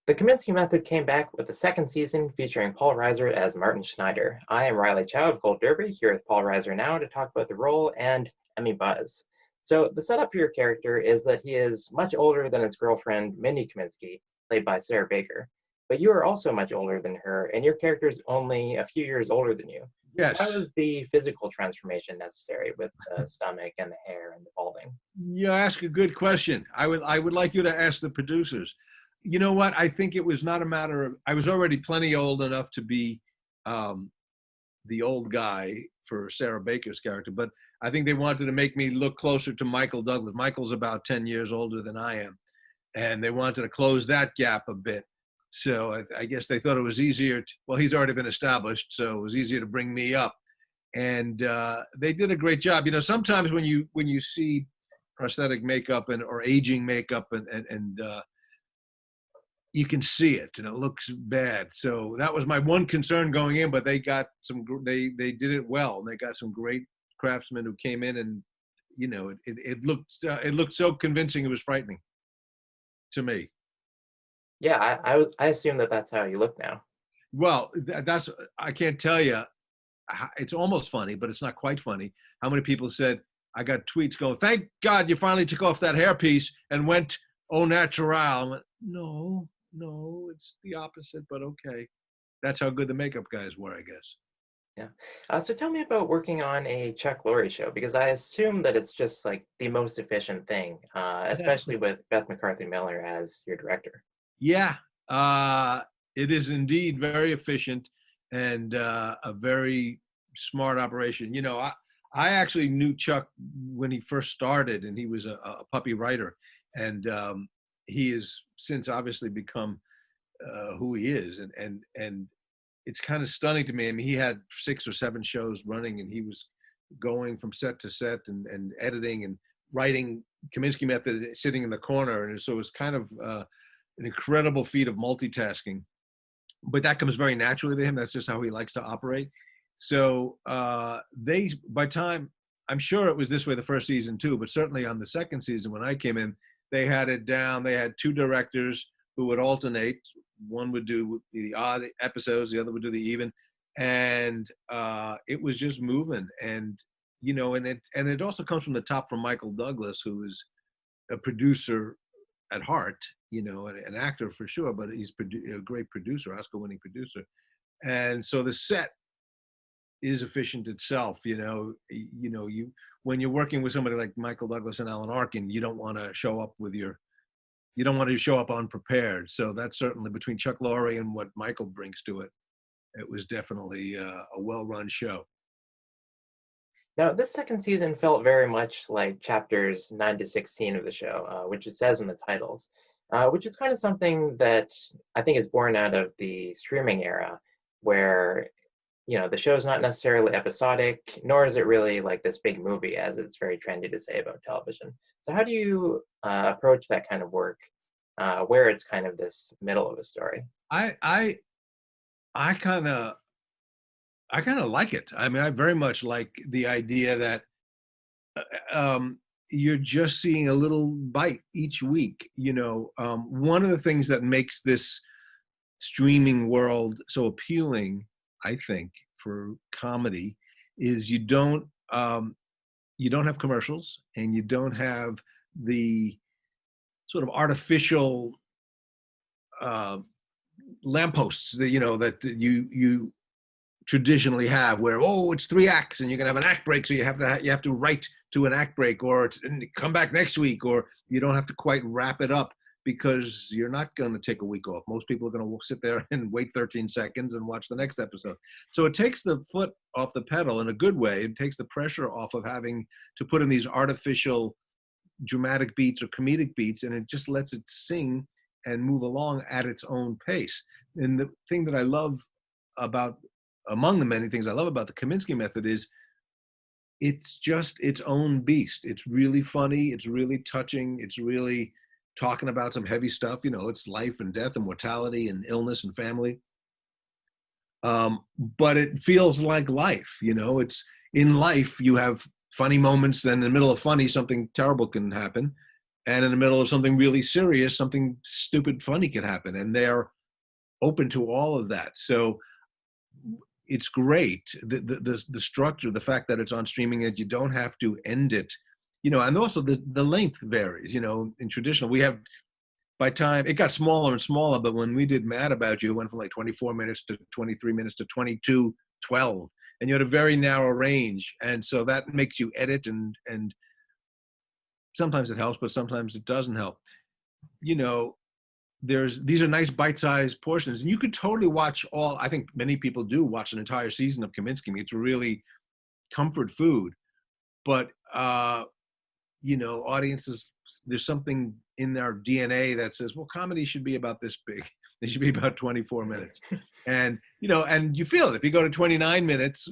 The Kominsky Method came back with the second season featuring Paul Reiser as Martin Schneider. I am Riley Chow of Gold Derby here with Paul Reiser now to talk about the role and Emmy buzz. So the setup for your character is that he is much older than his girlfriend, Mindy Kominsky, played by Sarah Baker. But you are also much older than her, and your character is only a few years older than you. Why Yes. was the physical transformation necessary with the stomach and the hair and the balding? You ask a good question. I would like you to ask the producers. You know what? I think it was not a matter of I was already plenty old enough to be um, the old guy for Sarah Baker's character, but I think they wanted to make me look closer to Michael Douglas. Michael's about 10 years older than I am, and they wanted to close that gap a bit. So I guess they thought it was easier. Well, he's already been established, so it was easier to bring me up, and they did a great job. You know, sometimes when you see prosthetic makeup or aging makeup and you can see it and it looks bad. So that was my one concern going in, but they got they did it well, and they got some great craftsmen who came in, and it looked so convincing it was frightening to me. Yeah, I assume that that's how you look now. Well, that's I can't tell you. It's almost funny, but it's not quite funny. How many people said, I got tweets going, thank God you finally took off that hairpiece and went au natural. I went, no, it's the opposite, but okay. That's how good the makeup guys were, I guess. Yeah. So tell me about working on a Chuck Lorre show, because I assume that it's just like the most efficient thing, especially with Beth McCarthy Miller as your director. Yeah, it is indeed very efficient and a very smart operation. You know, I actually knew Chuck when he first started, and he was a puppy writer, and he has since obviously become who he is, and it's kind of stunning to me. I mean, he had 6 or 7 shows running, and he was going from set to set and editing and writing Kominsky Method, sitting in the corner, and so it was kind of an incredible feat of multitasking. But that comes very naturally to him. That's just how he likes to operate. So by time, I'm sure it was this way the first season too, but certainly on the second season when I came in, they had it down. They had 2 directors who would alternate. One would do the odd episodes, the other would do the even, and it was just moving. And and it also comes from the top from Michael Douglas, who is a producer at heart, an actor for sure, but he's a great producer, Oscar-winning producer. And so the set is efficient itself. You when you're working with somebody like Michael Douglas and Alan Arkin, you don't want to show up unprepared. So that's certainly between Chuck Lorre and what Michael brings to it. It was definitely a well-run show. Now, this second season felt very much like chapters 9 to 16 of the show, which it says in the titles, which is kind of something that I think is born out of the streaming era, where the show is not necessarily episodic, nor is it really like this big movie, as it's very trendy to say about television. So how do you approach that kind of work, where it's kind of this middle of a story? I kind of like it. I mean, I very much like the idea that you're just seeing a little bite each week. One of the things that makes this streaming world so appealing, I think, for comedy, is you don't have commercials, and you don't have the sort of artificial lampposts that you traditionally have, where it's 3 acts and you're gonna have an act break, so you have to write to an act break, or come back next week, or you don't have to quite wrap it up because you're not going to take a week off. Most people are going to sit there and wait 13 seconds and watch the next episode. So it takes the foot off the pedal in a good way. It takes the pressure off of having to put in these artificial dramatic beats or comedic beats, and it just lets it sing and move along at its own pace. And the thing that I love among the many things I love about the Kominsky Method is it's just its own beast. It's really funny. It's really touching. It's really talking about some heavy stuff. It's life and death and mortality and illness and family. But it feels like life. It's in life, you have funny moments, then in the middle of funny, something terrible can happen. And in the middle of something really serious, something stupid funny can happen, and they're open to all of that. So it's great. The structure, the fact that it's on streaming, and you don't have to end it, and also the length varies. In traditional, we have, by time it got smaller and smaller, but when we did Mad About You, it went from like 24 minutes to 23 minutes to 22:12, and you had a very narrow range, and so that makes you edit, and sometimes it helps, but sometimes it doesn't help. These are nice bite-sized portions, and you could totally watch all. I think many people do watch an entire season of Kominsky. It's really comfort food, but audiences, there's something in their DNA that says, well, comedy should be about this big. They should be about 24 minutes, and you feel it if you go to 29 minutes.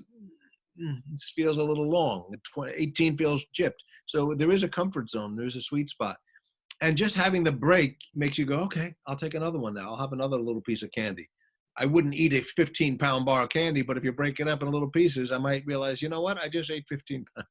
It feels a little long. 18 feels chipped. So there is a comfort zone. There's a sweet spot. And just having the break makes you go, okay, I'll take another one now. I'll have another little piece of candy. I wouldn't eat a 15-pound bar of candy, but if you break it up in little pieces, I might realize, you know what? I just ate 15 pounds.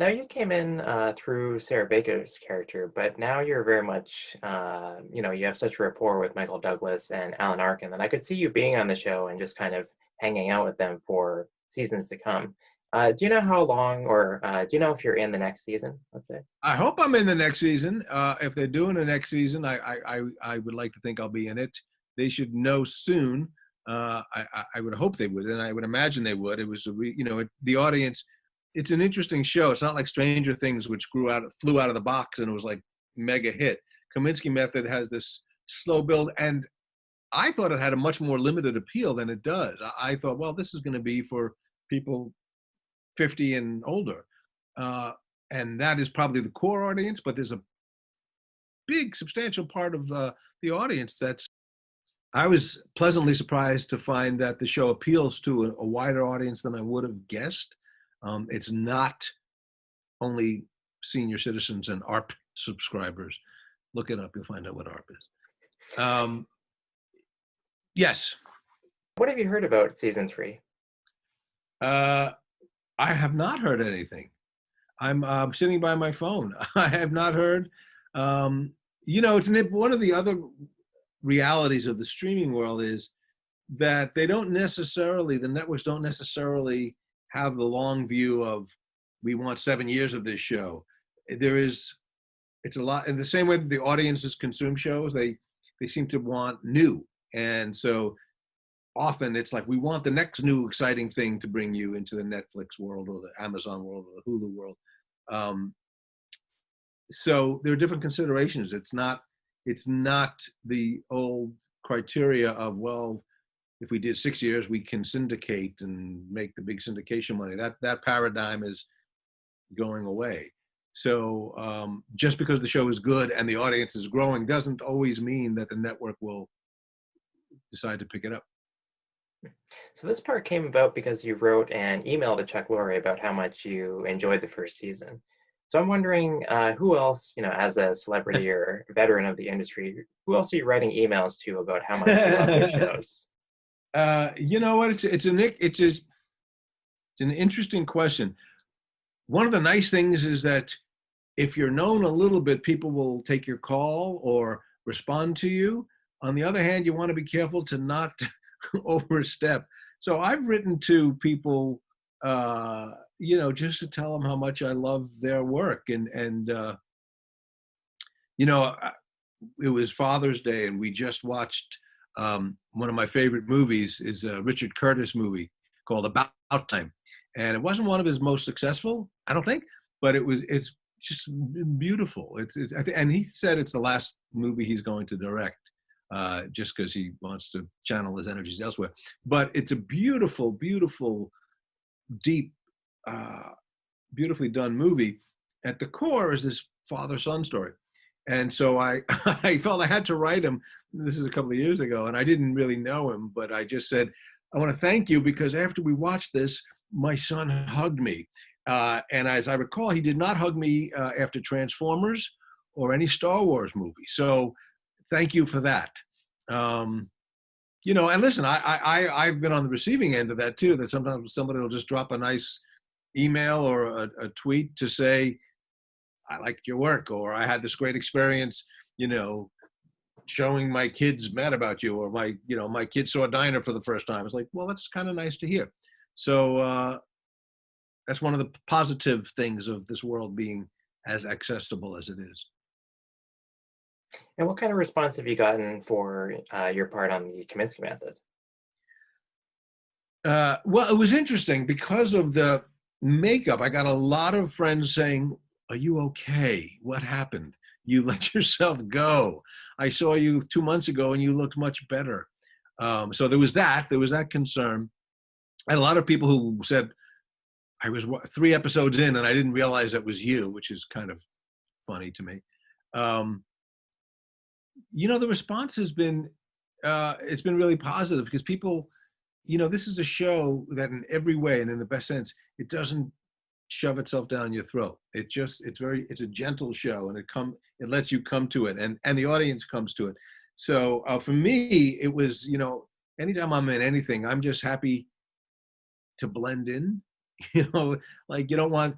Now you came in through Sarah Baker's character, but now you're very much, you have such rapport with Michael Douglas and Alan Arkin that I could see you being on the show and just kind of hanging out with them for seasons to come. Do you know how long, or do you know if you're in the next season, let's say? I hope I'm in the next season. If they're doing the next season, I would like to think I'll be in it. They should know soon. I would hope they would, and I would imagine they would. It was the audience. It's an interesting show. It's not like Stranger Things, which flew out of the box and it was like mega hit. Kominsky Method has this slow build, and I thought it had a much more limited appeal than it does. I thought, well, this is going to be for people 50 and older, and that is probably the core audience. But there's a big, substantial part of the audience that's. I was pleasantly surprised to find that the show appeals to a wider audience than I would have guessed. It's not only senior citizens and ARP subscribers. Look it up, you'll find out what ARP is. Yes. What have you heard about season 3? I have not heard anything. I'm sitting by my phone. I have not heard. It's one of the other realities of the streaming world is that the networks don't necessarily have the long view of, we want 7 years of this show. It's a lot in the same way that the audiences consume shows, they seem to want new. And so often it's like, we want the next new exciting thing to bring you into the Netflix world or the Amazon world or the Hulu world. So there are different considerations. It's not the old criteria of, well, if we did 6 years, we can syndicate and make the big syndication money. That paradigm is going away. So just because the show is good and the audience is growing doesn't always mean that the network will decide to pick it up. So this part came about because you wrote an email to Chuck Lorre about how much you enjoyed the first season. So I'm wondering who else, as a celebrity or veteran of the industry, who else are you writing emails to about how much you love their shows? You know what? It's an interesting question. One of the nice things is that if you're known a little bit, people will take your call or respond to you. On the other hand, you want to be careful to not overstep. So I've written to people, just to tell them how much I love their work. And it was Father's Day, and we just watched one of my favorite movies is a Richard Curtis movie called About Time. And it wasn't one of his most successful, I don't think, but it's just beautiful. And he said it's the last movie he's going to direct, just because he wants to channel his energies elsewhere. But it's a beautiful, beautiful, deep, beautifully done movie. At the core is this father-son story. And so I felt I had to write him. This is a couple of years ago, and I didn't really know him, but I just said, I want to thank you because after we watched this, my son hugged me. And as I recall, he did not hug me after Transformers or any Star Wars movie. So thank you for that. And listen, I've been on the receiving end of that too, that sometimes somebody will just drop a nice email or a tweet to say, I liked your work, or I had this great experience, showing my kids Mad About You, or my kids saw Diner for the first time. It's like, well, that's kind of nice to hear. So that's one of the positive things of this world being as accessible as it is. And what kind of response have you gotten for your part on the Kominsky Method? Well, it was interesting because of the makeup. I got a lot of friends saying, "Are you okay? What happened? You let yourself go. I saw you 2 months ago and you looked much better." So there was that. There was that concern. And a lot of people who said, I was 3 episodes in and I didn't realize it was you, which is kind of funny to me. Um, the response has been, it's been really positive because people, this is a show that in every way and in the best sense, it doesn't shove itself down your throat. It's a gentle show, and it lets you come to it, and the audience comes to it. So for me, it was, anytime I'm in anything, I'm just happy to blend in. Like you don't want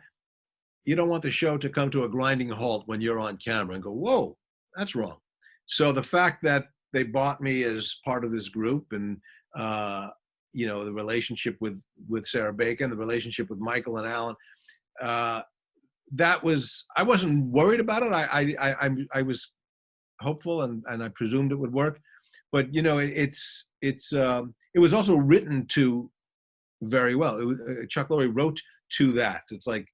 the show to come to a grinding halt when you're on camera and go, whoa, that's wrong. So the fact that they bought me as part of this group, and the relationship with Sarah Bacon, the relationship with Michael and Alan, I wasn't worried about it. I was hopeful, and I presumed it would work. But it was also written to very well. Chuck Lorre wrote to that. It's like,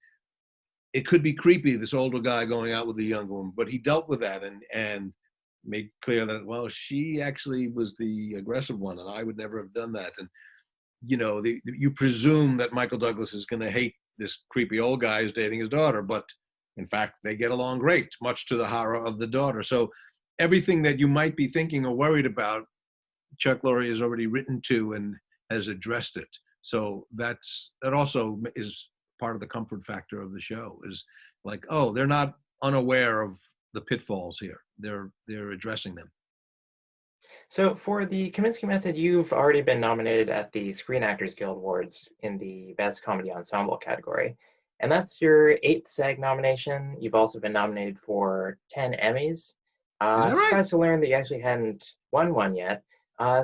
it could be creepy, this older guy going out with a younger woman, but he dealt with that and made clear that, well, she actually was the aggressive one, and I would never have done that. And you presume that Michael Douglas is going to hate this creepy old guy who's dating his daughter, but in fact, they get along great, much to the horror of the daughter. So everything that you might be thinking or worried about, Chuck Lorre has already written to and has addressed it. So that also is part of the comfort factor of the show, is like, oh, they're not unaware of the pitfalls here. They're addressing them. So for the Kominsky Method, you've already been nominated at the Screen Actors Guild Awards in the Best Comedy Ensemble category. And that's your 8th SAG nomination. You've also been nominated for 10 Emmys. Is that I'm right? surprised to learn that you actually hadn't won one yet.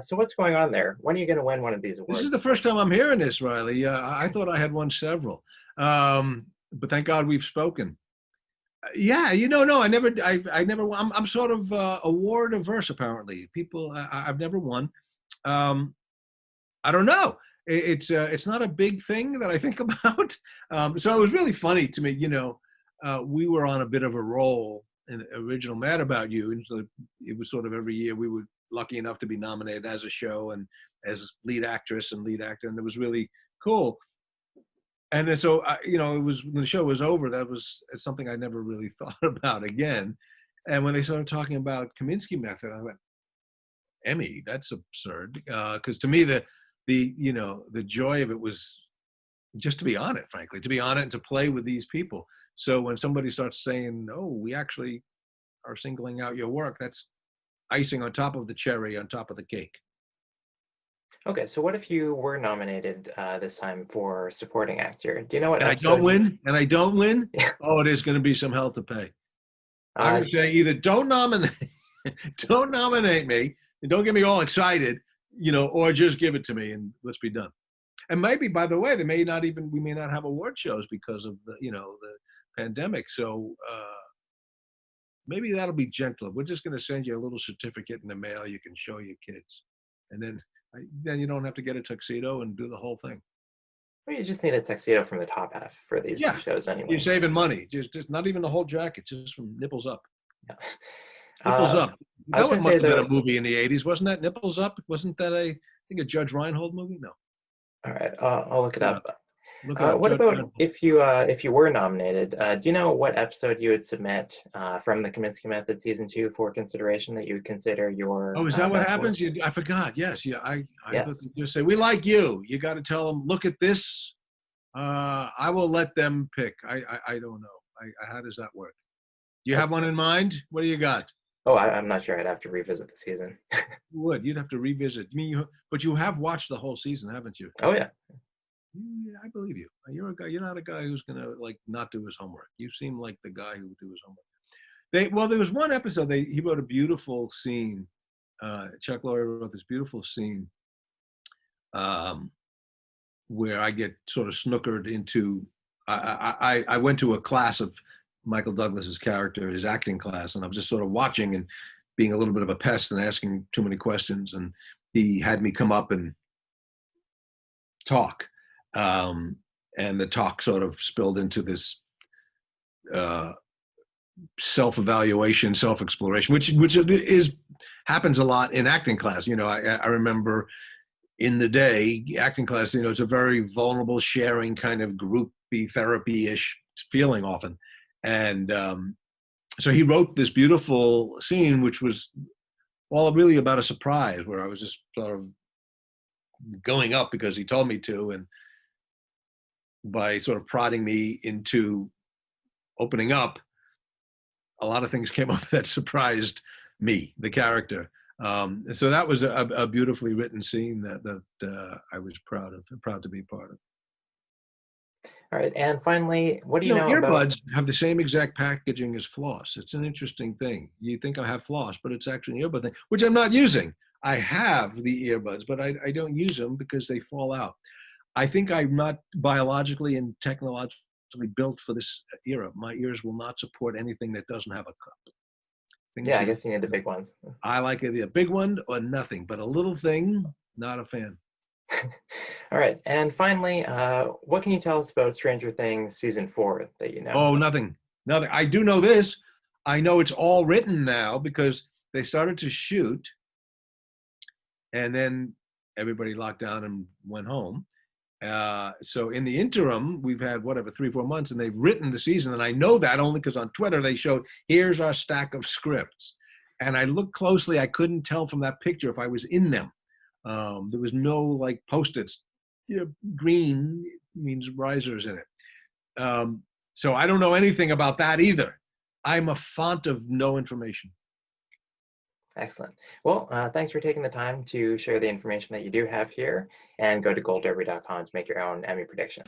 So what's going on there? When are you going to win one of these awards? This is the first time I'm hearing this, Riley. I thought I had won several. But thank God we've spoken. Yeah, no, I never. I'm sort of award averse. Apparently, I've never won. I don't know. It's not a big thing that I think about. So it was really funny to me. We were on a bit of a roll in the original Mad About You, and so it was sort of every year we were lucky enough to be nominated as a show and as lead actress and lead actor, and it was really cool. And then so, it was, when the show was over, it's something I never really thought about again. And when they started talking about Kominsky Method, I went, Emmy, that's absurd. Because to me, the joy of it was just to be on it, frankly, to be on it and to play with these people. So when somebody starts saying, oh, we actually are singling out your work, that's icing on top of the cherry, on top of the cake. Okay, so what if you were nominated this time for supporting actor? Do you know what And I don't win? Oh, it is going to be some hell to pay. I would say either don't nominate me, and don't get me all excited, or just give it to me and let's be done. And maybe, by the way, we may not have award shows because of the pandemic. So maybe that'll be gentler. We're just going to send you a little certificate in the mail you can show your kids, and then you don't have to get a tuxedo and do the whole thing. Well, you just need a tuxedo from the top half for these shows anyway. You're saving money. Just not even the whole jacket, just from nipples up. Yeah. Nipples Up. That must have been a movie in the 80s. Wasn't that Nipples Up? Wasn't that I think a Judge Reinhold movie? No. All right, I'll look it up. What Judge about Reinhold. if you were nominated? Do you know what episode you would submit from the Kominsky Method season 2 for consideration that you would consider your? Oh, is that what happens? I forgot. Yes, yeah. I Yes. just say we like you. You got to tell them. Look at this. I will let them pick. I don't know. How does that work? Do you have one in mind? What do you got? Oh, I'm not sure. I'd have to revisit the season. You would. You'd have to revisit. But you have watched the whole season, haven't you? Oh yeah. I believe you. You're a guy. You're not a guy who's gonna like not do his homework. You seem like the guy who would do his homework. Well, there was one episode. He wrote a beautiful scene. Chuck Lorre wrote this beautiful scene um, where I get sort of snookered into. I went to a class of Michael Douglas's character, his acting class, and I was just sort of watching and being a little bit of a pest and asking too many questions. And he had me come up and talk, and the talk sort of spilled into this self-evaluation, self-exploration, which is happens a lot in acting class. I remember in the day, acting class, it's a very vulnerable, sharing kind of groupy therapy-ish feeling often. And so he wrote this beautiful scene, which was all really about a surprise, where I was just sort of going up because he told me to, and by sort of prodding me into opening up, a lot of things came up that surprised me, the character. So that was a beautifully written scene that I was proud to be part of. All right, and finally, what do you know about? Earbuds have the same exact packaging as floss. It's an interesting thing. You think I have floss, but it's actually an earbud thing, which I'm not using. I have the earbuds, but I don't use them because they fall out. I think I'm not biologically and technologically built for this era. My ears will not support anything that doesn't have a cup. Yeah, I guess you need the big ones. I like either a big one or nothing, but a little thing, not a fan. All right, and finally, what can you tell us about Stranger Things season 4 that you know? Oh, nothing. I do know this. I know it's all written now because they started to shoot, and then everybody locked down and went home. So in the interim, we've had 3-4 months, and they've written the season. And I know that only because on Twitter they showed, here's our stack of scripts. And I looked closely, I couldn't tell from that picture if I was in them. There was no like Post-its. Green means Reiser's in it. So I don't know anything about that either. I'm a font of no information. Excellent. Well, thanks for taking the time to share the information that you do have here, and go to goldderby.com to make your own Emmy prediction.